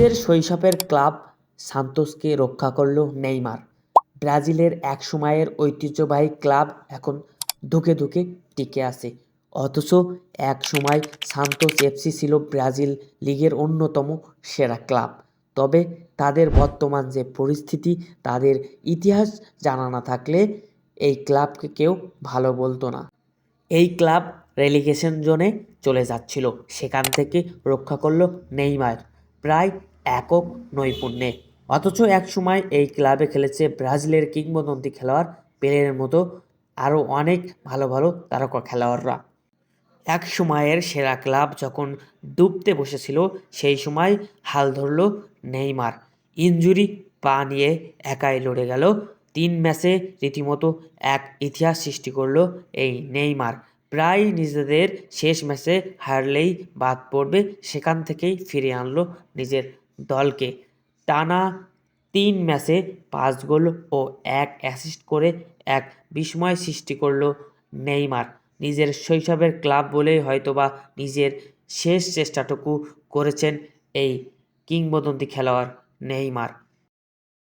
নিজের শৈশবের ক্লাব সান্তোসকে রক্ষা করল নেইমার। ব্রাজিলের একসময়ের ঐতিহ্যবাহী ক্লাব এখন ধুঁকে ধুঁকে টিকে আছে। অথচ একসময় সান্তোস এফসি ছিল ব্রাজিল লিগের অন্যতম সেরা ক্লাব। তবে তাদের বর্তমান যে পরিস্থিতি, তাদের ইতিহাস জানা না থাকলে এই ক্লাবকে কেউ ভালো বলতো না। এই ক্লাব রেলিগেশন জোনে চলে যাচ্ছিল, সেখান থেকে রক্ষা করল নেইমার প্রায় একক নৈপুণ্যে। অথচ একসময় এই ক্লাবে খেলেছে ব্রাজিলের কিংবদন্তি খেলোয়াড় পেলের মতো আরও অনেক ভালো ভালো তারকা খেলোয়াড়রা। এক সময়ের সেরা ক্লাব যখন ডুবতে বসেছিল, সেই সময় হাল ধরল নেইমার। ইনজুরি পা নিয়ে একাই লড়ে গেল 3 ম্যাচে, রীতিমতো এক ইতিহাস সৃষ্টি করল এই নেইমার। প্রায় নিজেদের শেষ ম্যাচে হারলেই বাদ পড়বে, সেখান থেকেই ফিরিয়ে আনলো নিজের দলকে। টানা 3 ম্যাচে 5 গোল ও 1 অ্যাসিস্ট করে এক বিস্ময় সৃষ্টি করল নেইমার। নিজের শৈশবের ক্লাব বলেই হয়তোবা নিজের শেষ চেষ্টাটুকু করেছেন এই কিংবদন্তি খেলোয়াড় নেইমার।